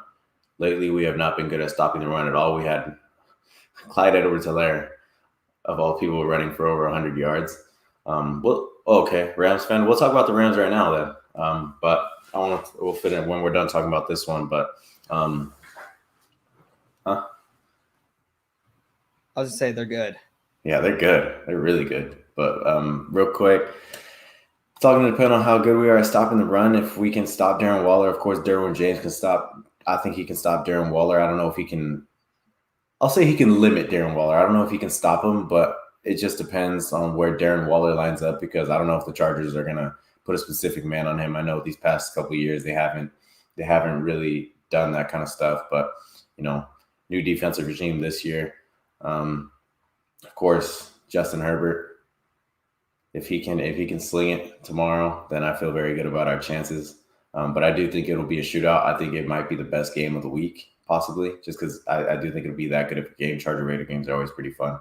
Lately, we have not been good at stopping the run at all. We had Clyde Edwards-Helaire, of all people, running for over 100 yards. Okay, Rams fan. We'll talk about the Rams right now then. But we'll fit in when we're done talking about this one. But I was just saying they're good. Yeah, they're good. They're really good. But real quick, it's all going to depend on how good we are at stopping the run. If we can stop Darren Waller, of course, Derwin James can stop. I think he can stop Darren Waller. I don't know if he can. I'll say he can limit Darren Waller. I don't know if he can stop him, but it just depends on where Darren Waller lines up because I don't know if the Chargers are going to put a specific man on him. I know these past couple of years they haven't really done that kind of stuff. But new defensive regime this year. Of course, Justin Herbert. If he can sling it tomorrow, then I feel very good about our chances. But I do think it'll be a shootout. I think it might be the best game of the week, possibly, just because I do think it'll be that good of a game. Charger Raider games are always pretty fun.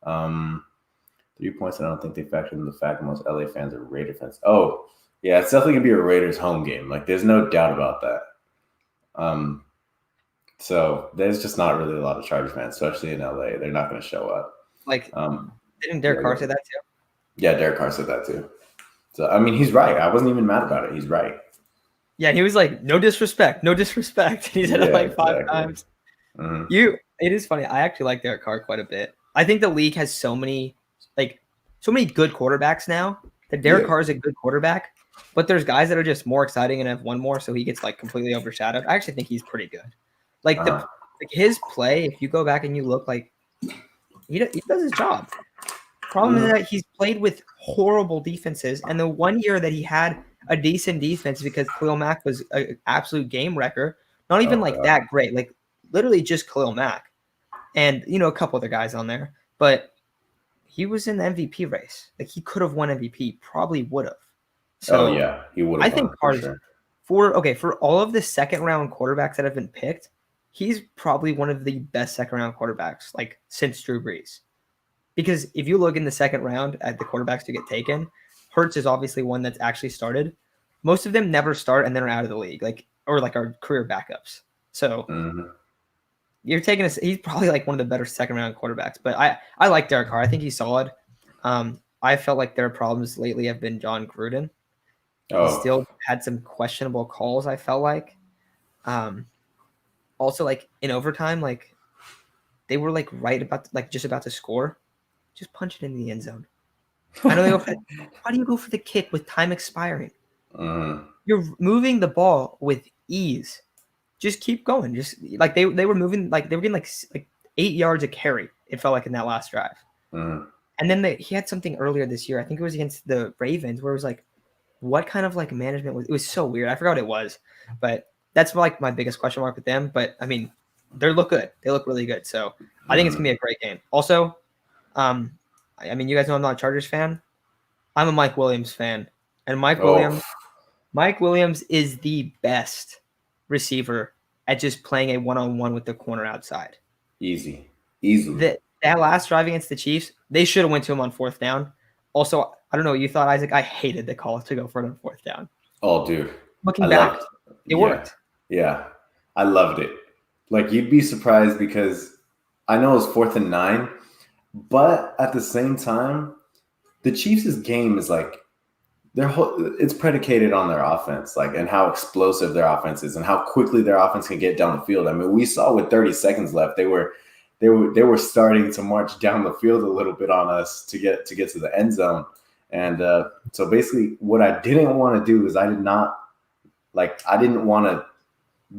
3 points, I don't think they factor in the fact most LA fans are Raider fans. Oh, yeah, it's definitely going to be a Raiders home game. Like, there's no doubt about that. So there's just not really a lot of Chargers fans, especially in LA. They're not going to show up. Like, didn't Derek Carr say that too? Yeah, Derek Carr said that too. So, I mean, he's right. I wasn't even mad about it. He's right. Yeah, he was like, no disrespect, no disrespect. He said it like 5 times. Mm-hmm. It is funny. I actually like Derek Carr quite a bit. I think the league has so many good quarterbacks now that Derek Carr is a good quarterback, but there's guys that are just more exciting and have won more, so he gets like completely overshadowed. I actually think he's pretty good. Like his play, if you go back and you look, like he does his job. Problem is that he's played with horrible defenses, and the one year that he had a decent defense because Khalil Mack was an absolute game wrecker. Not even that great, like literally just Khalil Mack, and a couple other guys on there, but he was in the MVP race. Like he could have won MVP, probably would have. So he would have. I think Carr's for all of the second round quarterbacks that have been picked, he's probably one of the best second round quarterbacks like since Drew Brees. Because if you look in the second round at the quarterbacks to get taken, Hurts is obviously one that's actually started. Most of them never start and then are out of the league, or are career backups. So you're taking he's probably like one of the better second round quarterbacks. But I like Derek Carr. I think he's solid. I felt like their problems lately have been John Gruden. He still had some questionable calls, I felt like. Also, like in overtime, like they were like right about just about to score. Just punch it in the end zone. I know they go for why do you go for the kick with time expiring? You're moving the ball with ease. Just keep going. Just like they were moving, like they were getting like 8 yards a carry. It felt like in that last drive. And then he had something earlier this year. I think it was against the Ravens, where it was like, what kind of like management was? It was so weird. I forgot what it was, but that's like my biggest question mark with them. But I mean, they look good. They look really good. So I think it's gonna be a great game. Also. I mean, you guys know I'm not a Chargers fan. I'm a Mike Williams fan, and Mike Williams is the best receiver at just playing a one-on-one with the corner outside. Easily. That last drive against the Chiefs, they should have went to him on 4th down. Also, I don't know what you thought, Isaac. I hated the call to go for it on 4th down. Oh, dude. Looking back, it worked. Yeah, I loved it. Like, you'd be surprised because I know it was 4th and 9. But at the same time, the Chiefs' game is like it's predicated on their offense, like, and how explosive their offense is and how quickly their offense can get down the field. I mean, we saw with 30 seconds left, they were starting to march down the field a little bit on us to get to the end zone. And so basically what I didn't want to do is I didn't want to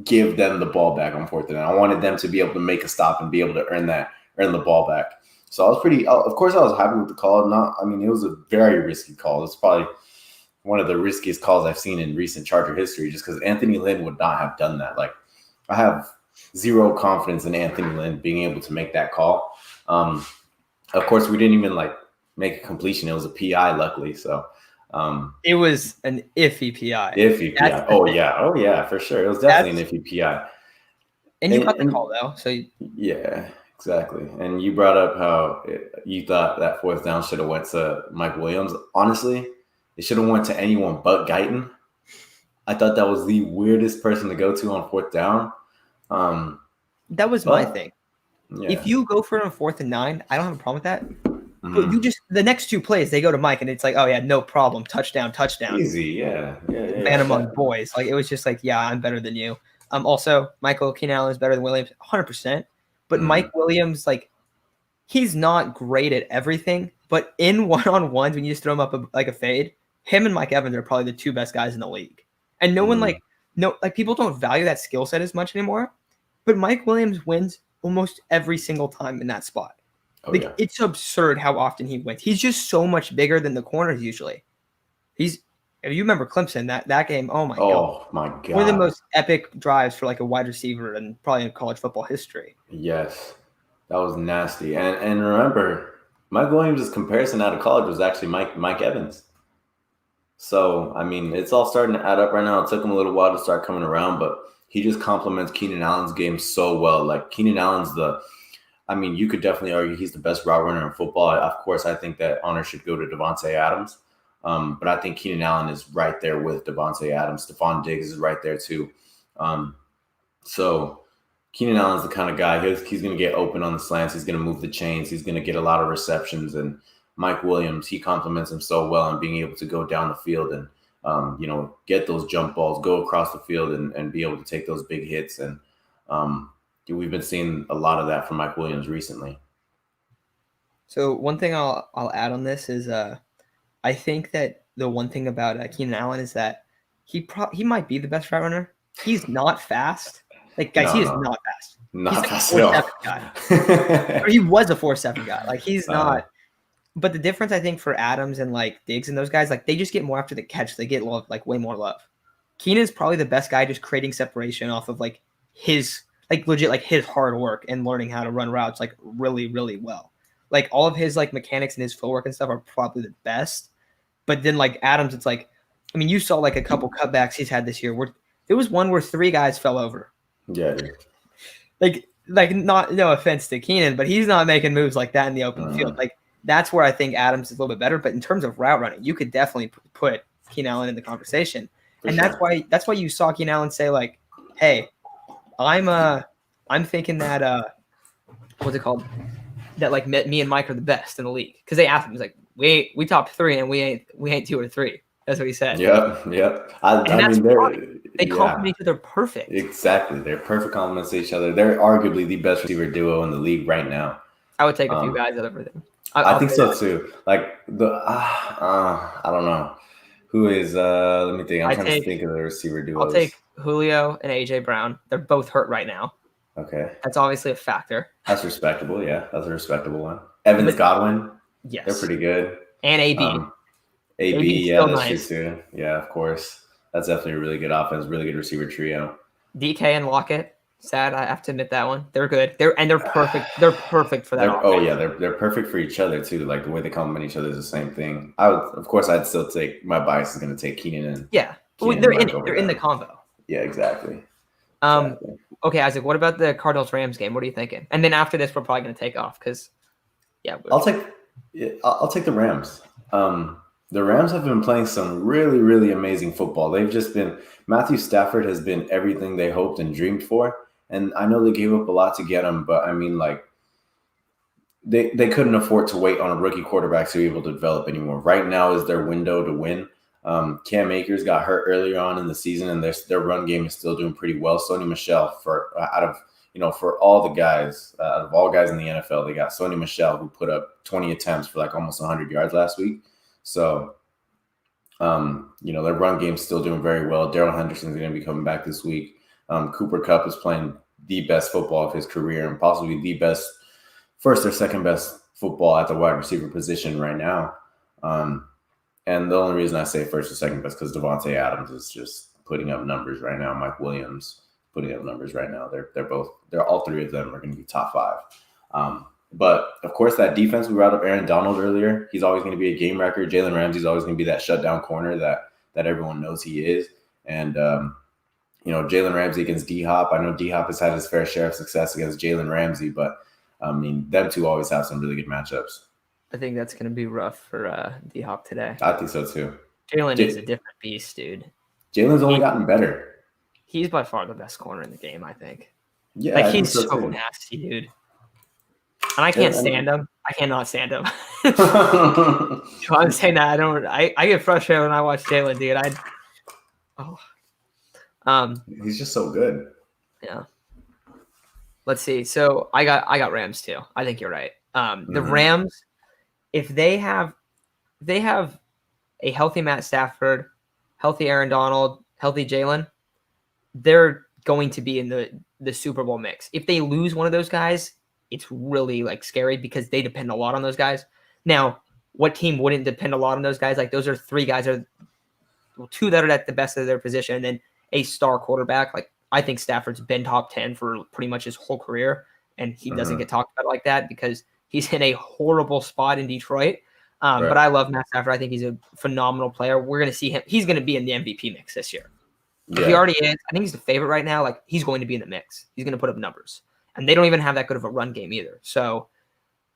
give them the ball back on 4th and 9. I wanted them to be able to make a stop and be able to earn the ball back. So I was of course I was happy with the call. It was a very risky call. It's probably one of the riskiest calls I've seen in recent Charger history, just because Anthony Lynn would not have done that. Like, I have zero confidence in Anthony Lynn being able to make that call. Of course, we didn't even make a completion. It was a PI, luckily. So it was an iffy PI. PI. Oh yeah, for sure. It was definitely an iffy PI. And you got the call though. So yeah. Exactly. And you brought up how you thought that 4th down should have went to Mike Williams. Honestly, it should have went to anyone but Guyton. I thought that was the weirdest person to go to on 4th down. That was my thing. Yeah. If you go for it on 4th and 9, I don't have a problem with that. But you just the next 2 plays, they go to Mike, and it's like, oh yeah, no problem, touchdown. Easy, yeah. Man among boys. Like, it was just like, yeah, I'm better than you. Also, Keenan Allen is better than Williams, 100%. But Mike Williams, like, he's not great at everything. But in one-on-ones, when you just throw him up like a fade, him and Mike Evans are probably the 2 best guys in the league. And no one people don't value that skill set as much anymore. But Mike Williams wins almost every single time in that spot. It's absurd how often he wins. He's just so much bigger than the corners usually. If you remember Clemson, that game, oh my god. Oh my god. One of the most epic drives for like a wide receiver in probably in college football history. Yes. That was nasty. And remember, Mike Williams' comparison out of college was actually Mike Evans. So, I mean, it's all starting to add up right now. It took him a little while to start coming around, but he just complements Keenan Allen's game so well. Like, Keenan Allen's you could definitely argue he's the best route runner in football. Of course, I think that honor should go to Devontae Adams. But I think Keenan Allen is right there with Devontae Adams. Stephon Diggs is right there too. So Keenan Allen's the kind of guy he's going to get open on the slants. He's going to move the chains. He's going to get a lot of receptions. And Mike Williams, he complements him so well on being able to go down the field and get those jump balls, go across the field, and be able to take those big hits. And we've been seeing a lot of that from Mike Williams recently. So one thing I'll add on this is I think that the one thing about Keenan Allen is that he might be the best route runner. He's not fast. Like, guys, he is not fast. Not he's fast a 4.7 at all. guy. Or he was a 4.7 guy. Like, he's not. But the difference, I think, for Adams and like Diggs and those guys, like they just get more after the catch. They get love, like way more love. Keenan's probably the best guy just creating separation off of like his legit like his hard work and learning how to run routes like really, really well. Like all of his like mechanics and his footwork and stuff are probably the best. But then like Adams, it's like, I mean, you saw like a couple cutbacks he's had this year where there was one where 3 guys fell over. Yeah, dude. Like not, no offense to Keenan, but he's not making moves like that in the open field. Like that's where I think Adams is a little bit better. But in terms of route running, you could definitely put Keenan Allen in the conversation. That's why you saw Keenan Allen say like, "Hey, I'm thinking that what's it called? That like me and Mike are the best in the league." Because they asked him, he's like, "We top 3 and we ain't 2 or 3." That's what he said. Yep. I mean, they complement each other perfect. Exactly. They're perfect compliments to each other. They're arguably the best receiver duo in the league right now. I would take a few guys out of everything. I think so too. Like I don't know who is. Let me think. I'm trying to think of the receiver duos. I'll take Julio and AJ Brown. They're both hurt right now. Okay, that's obviously a factor. That's respectable. Yeah, that's a respectable one. Evans, Godwin. Yes, they're pretty good. And AB. AB, yeah, that's nice. True too. Yeah, of course. That's definitely a really good offense, really good receiver trio. DK and Lockett. Sad, I have to admit that one. They're good. They're perfect. They're perfect for that. Oh yeah, they're perfect for each other too. Like the way they complement each other is the same thing. I'd still take, my bias is going to take Keenan and they're in the combo. Yeah, exactly. Okay, Isaac. What about the Cardinals Rams game? What are you thinking? And then after this, we're probably going to take off because I'll take the Rams. The Rams have been playing some really, really amazing football. Matthew Stafford has been everything they hoped and dreamed for. And I know they gave up a lot to get him, but I mean, like, they couldn't afford to wait on a rookie quarterback to be able to develop anymore. Right now is their window to win. Cam Akers got hurt earlier on in the season, and their run game is still doing pretty well. Sony Michel, for all the guys, out of all guys in the NFL, they got Sony Michel, who put up 20 attempts for like almost 100 yards last week. So, their run game's still doing very well. Darrell Henderson's going to be coming back this week. Cooper Kupp is playing the best football of his career and possibly the best, first or second best football at the wide receiver position right now. And the only reason I say first or second best because Devontae Adams is just putting up numbers right now. Mike Williams putting up numbers right now. They're all 3 of them are going to be top 5. But of course, that defense, we brought up Aaron Donald earlier. He's always going to be a game wrecker. Jalen Ramsey's always going to be that shutdown corner that everyone knows he is. And Jalen Ramsey against D-Hop. I know D-Hop has had his fair share of success against Jalen Ramsey, but I mean, them two always have some really good matchups. I think that's going to be rough for D-Hop today. I think so too. Jalen is a different beast, dude. Jalen's only gotten better. He's by far the best corner in the game, I think. Yeah, he's so nasty, dude. And I can't stand him. I cannot stand him. I'm saying that I get frustrated when I watch Jalen, dude. He's just so good. Yeah. Let's see. So I got Rams too. I think you're right. The Rams, if they have a healthy Matt Stafford, healthy Aaron Donald, healthy Jalen, they're going to be in the Super Bowl mix. If they lose one of those guys, it's really like scary because they depend a lot on those guys. Now, what team wouldn't depend a lot on those guys? Like those are 3 guys, 2 that are at the best of their position, and then a star quarterback. Like I think Stafford's been top 10 for pretty much his whole career, and he doesn't get talked about like that because he's in a horrible spot in Detroit. Right. But I love Matt Stafford. I think he's a phenomenal player. We're going to see him. He's going to be in the MVP mix this year. Yeah. He already is. I think he's the favorite right now. Like he's going to be in the mix. He's going to put up numbers. And they don't even have that good of a run game either. So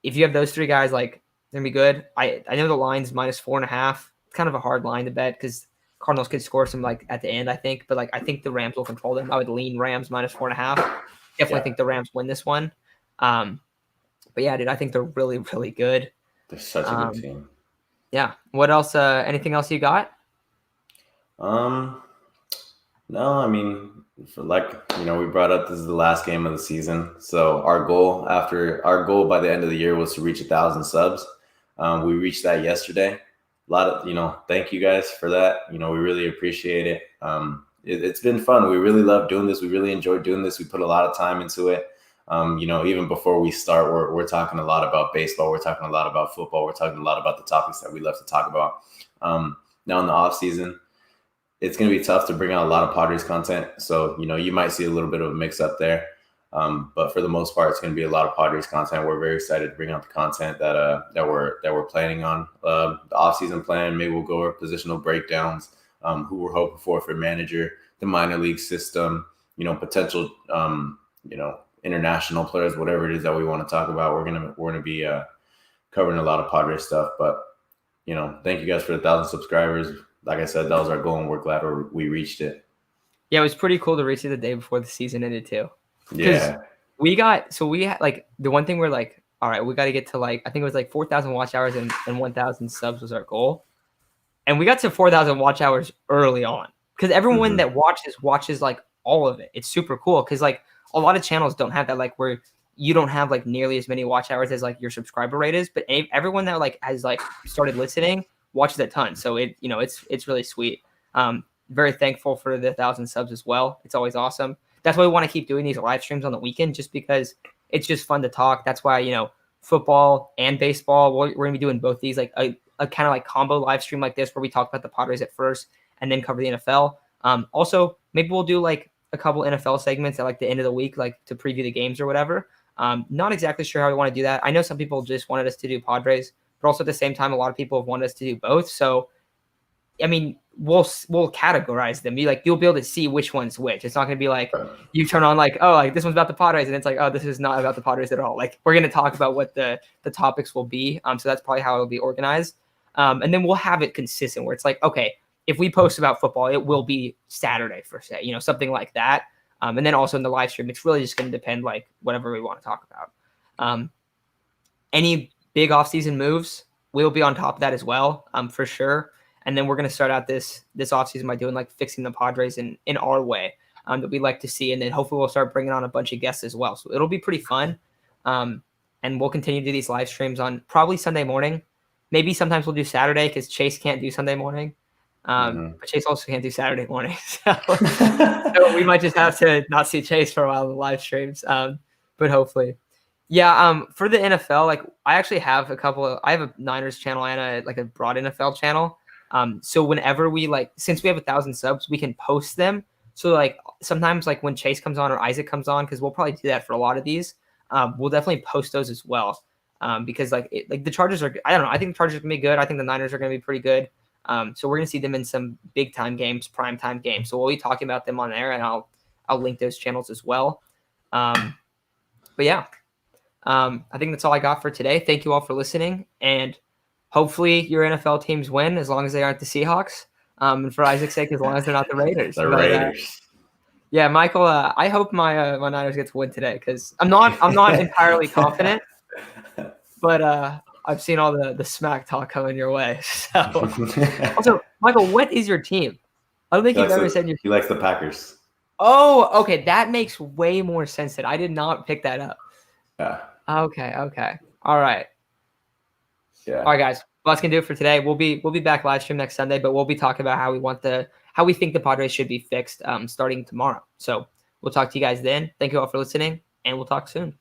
if you have those 3 guys, like, they're going to be good. I know the line's -4.5. It's kind of a hard line to bet because Cardinals could score some like at the end, I think, but like I think the Rams will control them. I would lean Rams -4.5. Definitely think the Rams win this one. But yeah, dude, I think they're really, really good. They're such a good team. Yeah. What else? Anything else you got? No, I mean, we brought up this is the last game of the season. So our goal by the end of the year was to reach 1,000 subs. We reached that yesterday. A lot of, thank you guys for that. We really appreciate it. It's been fun. We really love doing this. We really enjoy doing this. We put a lot of time into it. Even before we start, we're talking a lot about baseball. We're talking a lot about football. We're talking a lot about the topics that we love to talk about. Now in the off season, it's going to be tough to bring out a lot of Padres content. So, you might see a little bit of a mix up there. But for the most part, it's going to be a lot of Padres content. We're very excited to bring out the content that we're planning on. The offseason plan, maybe we'll go over positional breakdowns, who we're hoping for manager, the minor league system, potential, international players, whatever it is that we want to talk about. We're gonna be covering a lot of Padres stuff. But thank you guys for 1,000 subscribers. Like I said, that was our goal, and we're glad we reached it. Yeah, it was pretty cool to reach it the day before the season ended too. Yeah. We had like the one thing we're like, all right, we got to get to like, I think it was like 4,000 watch hours and 1,000 subs was our goal. And we got to 4,000 watch hours early on because everyone that watches like all of it. It's super cool because like a lot of channels don't have that, like where you don't have like nearly as many watch hours as like your subscriber rate is. But everyone that like has like started listening watches a ton. So it's really sweet. Very thankful for the 1,000 subs as well. It's always awesome. That's why we want to keep doing these live streams on the weekend, just because it's just fun to talk. That's why, football and baseball, we're going to be doing both these, like a kind of like combo live stream like this, where we talk about the Padres at first and then cover the NFL. Also, maybe we'll do like a couple NFL segments at like the end of the week, like to preview the games or whatever. Not exactly sure how we want to do that. I know some people just wanted us to do Padres, but also at the same time, a lot of people have wanted us to do both. So, I mean, we'll categorize them. You'll be able to see which one's which. It's not going to be like you turn on like, oh, like this one's about the Padres, and it's like, oh, this is not about the Padres at all. Like we're going to talk about what the topics will be. So that's probably how it'll be organized. And then we'll have it consistent where it's like, okay, if we post about football, it will be Saturday for say, something like that. And then also in the live stream, it's really just going to depend like whatever we want to talk about. Any big offseason moves, we'll be on top of that as well, for sure. And then we're going to start out this offseason by doing like fixing the Padres in our way that we like to see. And then hopefully we'll start bringing on a bunch of guests as well. So it'll be pretty fun. And we'll continue to do these live streams on probably Sunday morning. Maybe sometimes we'll do Saturday because Chase can't do Sunday morning. But Chase also can't do Saturday morning. So we might just have to not see Chase for a while in the live streams. But hopefully. Yeah, for the NFL, like I actually have I have a Niners channel and a broad NFL channel. So whenever since we have 1,000 subs, we can post them. So like sometimes like when Chase comes on or Isaac comes on, because we'll probably do that for a lot of these, we'll definitely post those as well. Because like the Chargers are, I don't know, I think the Chargers are gonna be good. I think the Niners are gonna be pretty good. So we're gonna see them in some big time games, prime time games. So we'll be talking about them on there, and I'll link those channels as well. But yeah, I think that's all I got for today. Thank you all for listening, and hopefully your NFL teams win as long as they aren't the Seahawks. And for Isaac's sake, as long as they're not the Raiders. Raiders. Yeah, Michael, I hope my Niners get to win today because I'm not entirely confident, but I've seen all the smack talk coming your way. So also, Michael, what is your team? I don't think you've ever said he likes the Packers. Oh, okay. That makes way more sense. I did not pick that up. Yeah. Okay. All right. Yeah. All right, guys. Well, that's gonna do it for today. We'll be back live stream next Sunday, but we'll be talking about how we think the Padres should be fixed starting tomorrow. So we'll talk to you guys then. Thank you all for listening, and we'll talk soon.